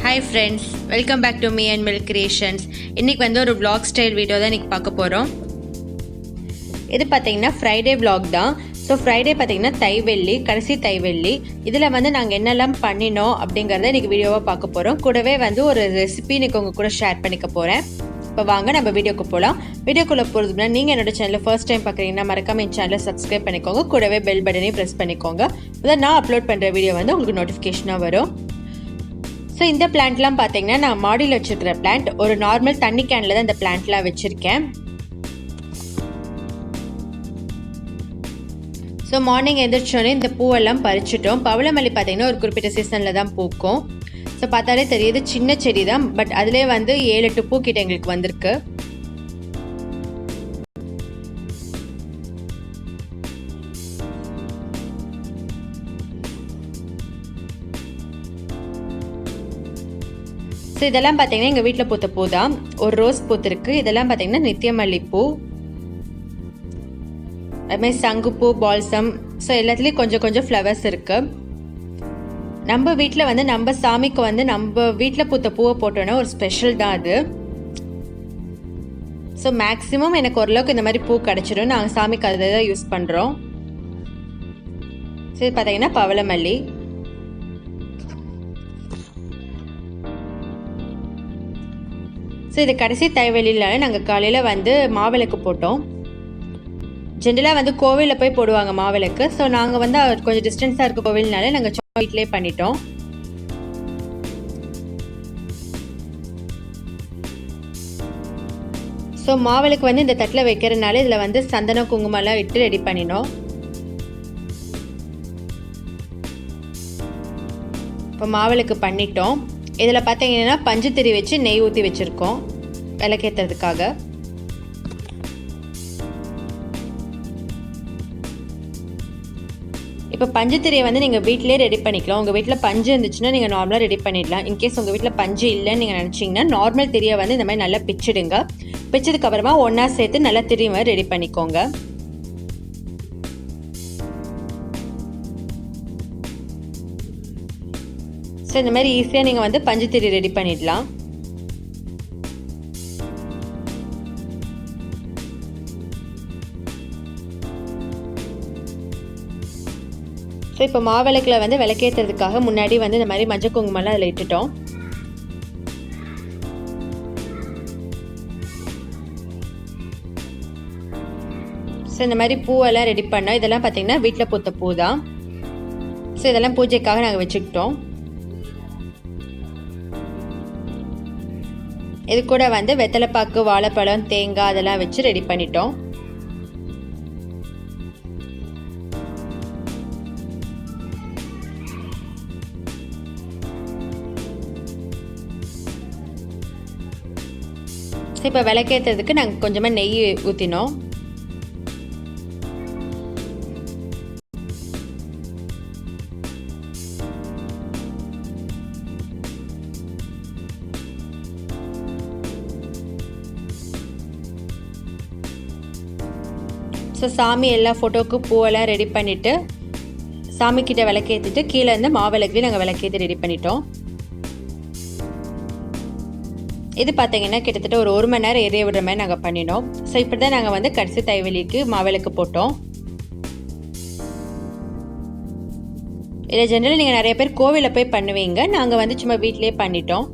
Hi friends, welcome back to me and milk creations. இன்றைக்கி வந்து ஒரு vlog ஸ்டைல் வீடியோ தான் இன்றைக்கி பார்க்க போகிறோம். இது பார்த்திங்கன்னா ஃப்ரைடே vlog தான். ஸோ ஃப்ரைடே பார்த்திங்கன்னா தைவெள்ளி, கடைசி தைவெள்ளி. இதில் வந்து நாங்கள் என்னெல்லாம் பண்ணினோம் அப்படிங்கிறத இன்றைக்கி வீடியோவாக பார்க்க போகிறோம். கூடவே வந்து ஒரு ரெசிபி இன்றைக்கி உங்கள் கூட ஷேர் பண்ணிக்க போகிறேன். இப்போ வாங்க நம்ம வீடியோக்கு போகலாம். வீடியோக்குள்ளே போகிறதுனா நீங்கள் என்னோட சேனலை ஃபர்ஸ்ட் டைம் பார்க்குறீங்கன்னா மறக்காம என் சேனலை சப்ஸ்கிரைப் பண்ணிக்கோங்க. கூடவே பெல் பட்டனையும் ப்ரெஸ் பண்ணிக்கோங்க. இதை நான் அப்லோட் பண்ணுற வீடியோ வந்து உங்களுக்கு நோட்டிஃபிகேஷனாக வரும். ஸோ இந்த பிளான்ட்லாம் பார்த்தீங்கன்னா நான் மாடியில் வச்சுருக்கிற பிளான்ட். ஒரு நார்மல் தண்ணி கேனில் தான் இந்த பிளான்ட்லாம் வச்சுருக்கேன். ஸோ மார்னிங் எழுந்திரிச்சோன்னே இந்த பூவெல்லாம் பறிச்சிட்டோம். பவளமல்லி பார்த்தீங்கன்னா ஒரு குறிப்பிட்ட சீசனில் தான் பூக்கும். ஸோ பார்த்தாலே தெரியுது சின்ன செடி தான், பட் அதிலே வந்து 7-8 பூக்கிட்ட எங்களுக்கு வந்திருக்கு. ஸோ இதெல்லாம் பார்த்தீங்கன்னா எங்கள் வீட்டில் பூத்த பூ தான். ஒரு ரோஸ் பூத்துருக்கு. இதெல்லாம் பார்த்தீங்கன்னா நித்தியமல்லி பூ, அதுமாதிரி சங்குப்பூ, பால்சம். ஸோ எல்லாத்துலேயும் கொஞ்சம் கொஞ்சம் ஃப்ளவர்ஸ் இருக்குது. நம்ம வீட்டில் வந்து நம்ம சாமிக்கு வந்து நம்ம வீட்டில் பூத்த பூவை போட்டோன்னா ஒரு ஸ்பெஷல் தான் அது. ஸோ மேக்ஸிமம் எனக்கு ஓரளவுக்கு இந்த மாதிரி பூ கிடச்சிடும். நாங்கள் சாமிக்கு அதை தான் யூஸ் பண்ணுறோம். ஸோ இது பார்த்தீங்கன்னா பவளமல்லி. ஸோ இது கடைசி தைவெளியில நாங்கள் காலையில் வந்து மாவிளக்கு போட்டோம். ஜென்ரலாக வந்து கோவிலில் போய் போடுவாங்க மாவிளக்கு. ஸோ நாங்கள் வந்து கொஞ்சம் டிஸ்டன்ஸாக இருக்க கோவில்னால நாங்கள் வீட்டிலே பண்ணிட்டோம். ஸோ மாவிளக்கு வந்து இந்த தட்டில் வைக்கிறதுனால இதில் வந்து சந்தனம் குங்குமம்லாம் இட்டு ரெடி பண்ணினோம். இப்போ மாவிளக்கு பண்ணிட்டோம். இதில் பார்த்தீங்கன்னா பஞ்சுத்திரி வச்சு நெய் ஊற்றி வச்சுருக்கோம் விளக்கேற்றுறதுக்காக. இப்போ பஞ்சுத்திரியை வந்து நீங்கள் வீட்டிலே ரெடி பண்ணிக்கலாம். உங்கள் வீட்டில் பஞ்சு இருந்துச்சுன்னா நீங்கள் நார்மலாக ரெடி பண்ணிடலாம். இன்கேஸ் உங்கள் வீட்டில் பஞ்சு இல்லைன்னு நீங்கள் நினச்சிங்கன்னா நார்மல் திரியை வந்து இந்த மாதிரி நல்லா பிச்சிடுங்க. பிச்சதுக்கப்புறமா ஒன்றா சேர்த்து நல்லா திரி மாதிரி ரெடி பண்ணிக்கோங்க. ஸோ இந்த மாதிரி ஈஸியாக நீங்கள் வந்து பஞ்சுத்திரி ரெடி பண்ணிடலாம். ஸோ இப்போ மாவிளக்கில் வந்து விளக்கேற்றுறதுக்காக முன்னாடி வந்து இந்த மாதிரி மஞ்சள் குங்குமம்லாம் அதில் இட்டுட்டோம். ஸோ இந்த மாதிரி பூவெல்லாம் ரெடி பண்ணோம். இதெல்லாம் பார்த்தீங்கன்னா வீட்டில் பூத்த பூ தான். ஸோ இதெல்லாம் பூஜைக்காக நாங்கள் வச்சுக்கிட்டோம். இது கூட வந்து வெத்தலைப்பாக்கு, வாழைப்பழம், தேங்காய் அதெல்லாம் வச்சு ரெடி பண்ணிட்டோம். இப்போ விளக்கேற்றுறதுக்கு நாங்கள் கொஞ்சமாக நெய் ஊற்றினோம். ஸோ சாமி எல்லா ஃபோட்டோவுக்கு பூவெல்லாம் ரெடி பண்ணிவிட்டு சாமிக்கிட்ட விளக்கேற்றிட்டு கீழே இருந்து மாவிளக்குலேயும் நாங்கள் விளக்கேற்றி ரெடி பண்ணிட்டோம். இது பார்த்தீங்கன்னா கிட்டத்தட்ட ஒரு 1 மணி நேரம் எரிய விடுற மாதிரி நாங்கள் பண்ணினோம். ஸோ இப்படி தான் நாங்கள் வந்து கடைசி தைவெளிக்கு மாவிளக்கு போட்டோம். இதில் ஜென்ரலாக நீங்கள் நிறைய பேர் கோவிலில் போய் பண்ணுவீங்க. நாங்கள் வந்து சும்மா வீட்டிலே பண்ணிட்டோம்.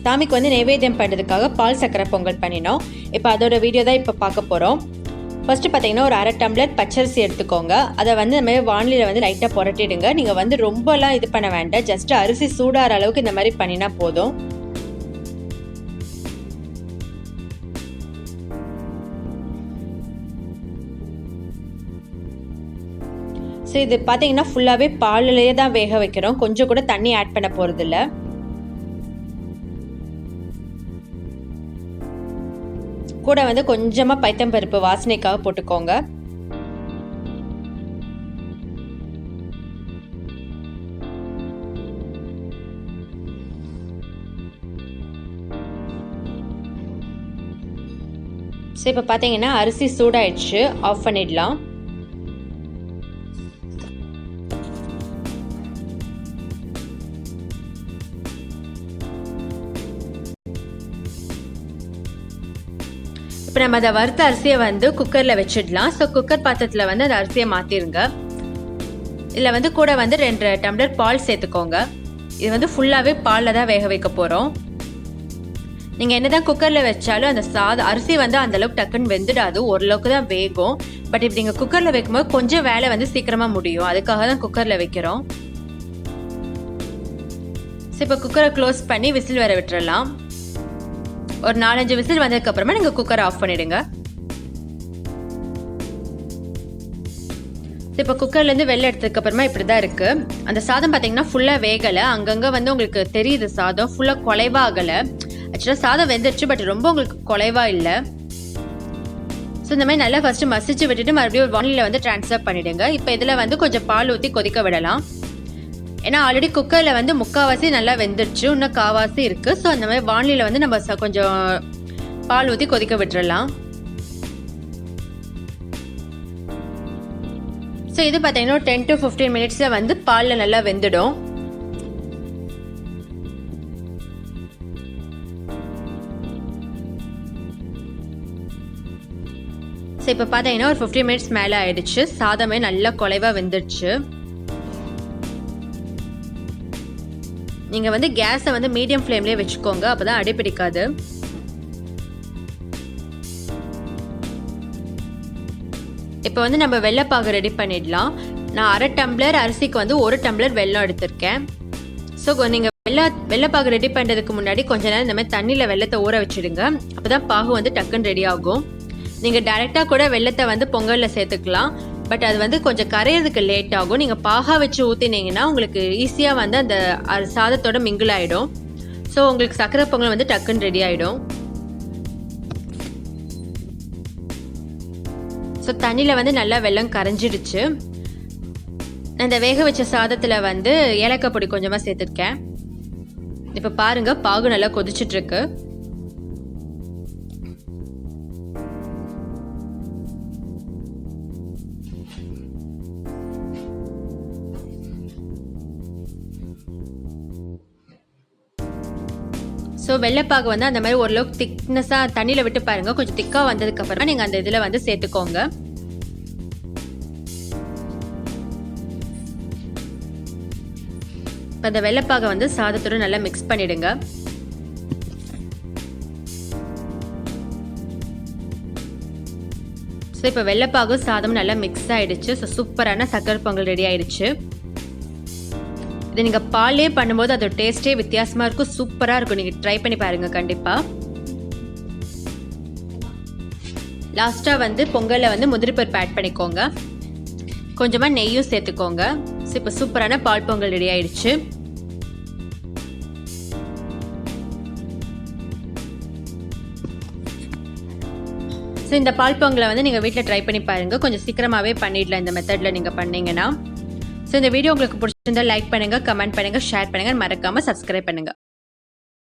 சாமிக்கு வந்து நைவேத்தியம் பண்ணுறதுக்காக பால் சக்கரை பொங்கல் பண்ணினோம். இப்போ அதோட வீடியோ தான் இப்போ பார்க்க போகிறோம். ஃபஸ்ட்டு பார்த்தீங்கன்னா ஒரு 1/2 டம்ளர் பச்சரிசி எடுத்துக்கோங்க. அதை வந்து இந்த மாதிரி வானிலையில் வந்து லைட்டாக புரட்டிடுங்க. நீங்கள் வந்து ரொம்பலாம் இது பண்ண வேண்டாம், ஜஸ்ட் அரிசி சூடாகிற அளவுக்கு இந்த மாதிரி பண்ணினா போதும். ஸோ இது பார்த்தீங்கன்னா ஃபுல்லாகவே பாலிலேயே தான் வேக வைக்கிறோம், கொஞ்சம் கூட தண்ணி ஆட் பண்ண போகிறதில்ல. கூட வந்து கொஞ்சமாக பைத்தம்பருப்பு வாசனைக்காக போட்டுக்கோங்க. ஸோ இப்போ பார்த்தீங்கன்னா அரிசி சூடாயிடுச்சு, ஆஃப் பண்ணிடலாம். இப்போ நம்ம அதை வறுத்த அரிசியை வந்து குக்கரில் வச்சிடலாம். ஸோ குக்கர் பாத்திரத்தில் வந்து அந்த அரிசியை மாற்றிடுங்க. இதில் வந்து கூட வந்து 2 டம்ளர் பால் சேர்த்துக்கோங்க. இது வந்து ஃபுல்லாகவே பாலில் தான் வேக வைக்க போகிறோம். நீங்கள் என்ன தான் குக்கரில் வச்சாலும் அந்த அரிசி வந்து அந்தளவுக்கு டக்குன்னு வெந்துடாது, ஓரளவுக்கு தான் வேகும். பட் இப்படி நீங்கள் குக்கரில் வைக்கும்போது கொஞ்சம் வேலை வந்து சீக்கிரமாக முடியும், அதுக்காக தான் குக்கரில் வைக்கிறோம். ஸோ இப்போ குக்கரை க்ளோஸ் பண்ணி விசில் வர விட்டுறலாம். ஒரு 4-5 விசில் வந்ததுக்கு அப்புறமா நீங்கள் குக்கரை ஆஃப் பண்ணிடுங்க. இப்போ குக்கர்லேருந்து வெளில எடுத்ததுக்கு அப்புறமா இப்படி தான் இருக்குது. அந்த சாதம் பார்த்தீங்கன்னா ஃபுல்லாக வேகலை, அங்கங்கே வந்து உங்களுக்கு தெரியுது சாதம் ஃபுல்லாக குலைவாக ஆகலை. ஆக்சுவலாக சாதம் வெந்துடுச்சு, பட் ரொம்ப உங்களுக்கு குலைவாக இல்லை. ஸோ இந்த மாதிரி நல்லா ஃபஸ்ட்டு மசிச்சு விட்டுட்டு மறுபடியும் ஒரு வானிலையில் வந்து ட்ரான்ஸ்ஃபர் பண்ணிவிடுங்க. இப்போ இதில் வந்து கொஞ்சம் பால் ஊற்றி கொதிக்க விடலாம். ஏன்னா ஆல்ரெடி குக்கரில் வந்து 3/4 நல்லா வெந்துருச்சு, இன்னும் 1/4 இருக்குது. ஸோ அந்த மாதிரி வானிலையில் வந்து நம்ம கொஞ்சம் பால் ஊற்றி கொதிக்க விட்டுறலாம். ஸோ இது பார்த்தீங்கன்னா 10 to 15 மினிட்ஸில் வந்து பாலில் நல்லா வெந்துடும். ஸோ இப்போ பார்த்தீங்கன்னா ஒரு 15 மினிட்ஸ் மேலே ஆயிடுச்சு, சாதமே நல்லா குலைவாக வெந்துடுச்சு. நீங்கள் வந்து கேஸை வந்து மீடியம் ஃப்ளேம்லேயே வச்சுக்கோங்க, அப்போ தான் அடிப்பிடிக்காது. இப்போ வந்து நம்ம வெள்ளைப்பாகு ரெடி பண்ணிடலாம். நான் 1/2 டம்ளர் அரிசிக்கு வந்து 1 டம்ளர் வெல்லம் எடுத்திருக்கேன். ஸோ நீங்கள் வெள்ளைப்பாகு ரெடி பண்ணுறதுக்கு முன்னாடி கொஞ்ச நேரம் இந்த மாதிரி தண்ணியில் வெள்ளத்தை ஊற வச்சுடுங்க, அப்போ தான் பாகு வந்து டக்குன்னு ரெடி ஆகும். நீங்கள் டைரெக்டாக கூட வெள்ளத்தை வந்து பொங்கலில் சேர்த்துக்கலாம், பட் அது வந்து கொஞ்சம் கரையிறதுக்கு லேட் ஆகும். நீங்கள் பாகா வச்சு ஊற்றினீங்கன்னா உங்களுக்கு ஈஸியாக வந்து அந்த சாதத்தோட மிங்கிள் ஆகிடும். ஸோ உங்களுக்கு சக்கரை பொங்கல் வந்து டக்குன்னு ரெடி ஆகிடும். ஸோ தண்ணியில் வந்து நல்லா வெல்லம் கரைஞ்சிடுச்சு. நான் இந்த வேக வச்ச சாதத்தில் வந்து ஏலக்காய் பொடி கொஞ்சமாக சேர்த்துருக்கேன். இப்போ பாருங்கள் பாகு நல்லா கொதிச்சிட்ருக்கு. ஸோ வெள்ளைப்பாகு வந்து அந்த மாதிரி ஓரளவுக்கு திக்னஸாக தண்ணியில் விட்டு பாருங்கள், கொஞ்சம் திக்காக வந்ததுக்கப்புறமா நீங்கள் அந்த இதில் வந்து சேர்த்துக்கோங்க. இப்போ அந்த வெள்ளைப்பாகை வந்து சாதத்தோடு நல்லா மிக்ஸ் பண்ணிடுங்க. ஸோ இப்போ வெள்ளைப்பாகும் சாதமும் நல்லா மிக்ஸ் ஆகிடுச்சு. ஸோ சூப்பரான சக்கரை பொங்கல் ரெடி ஆகிடுச்சு. இதை நீங்கள் பாலே பண்ணும்போது அதோட டேஸ்ட்டே வித்தியாசமாக இருக்கும், சூப்பராக இருக்கும். நீங்கள் ட்ரை பண்ணி பாருங்கள் கண்டிப்பாக. லாஸ்ட்டாக வந்து பொங்கலில் வந்து முந்திரி பருப்பு ஆட் பண்ணிக்கோங்க, கொஞ்சமாக நெய்யும் சேர்த்துக்கோங்க. ஸோ இப்போ சூப்பரான பால் பொங்கல் ரெடி ஆயிடுச்சு. ஸோ இந்த பால் பொங்கலை வந்து நீங்கள் வீட்டில் ட்ரை பண்ணி பாருங்கள், கொஞ்சம் சீக்கிரமாகவே பண்ணிடலாம் இந்த மெத்தடில் நீங்கள் பண்ணிங்கன்னா. ஸோ இந்த வீடியோ உங்களுக்கு பிடிச்சிருந்தா லைக் பண்ணுங்கள், கமெண்ட் பண்ணுங்கள், ஷேர் பண்ணுங்கள், மறக்காமல் சப்ஸ்கிரைப் பண்ணுங்கள்.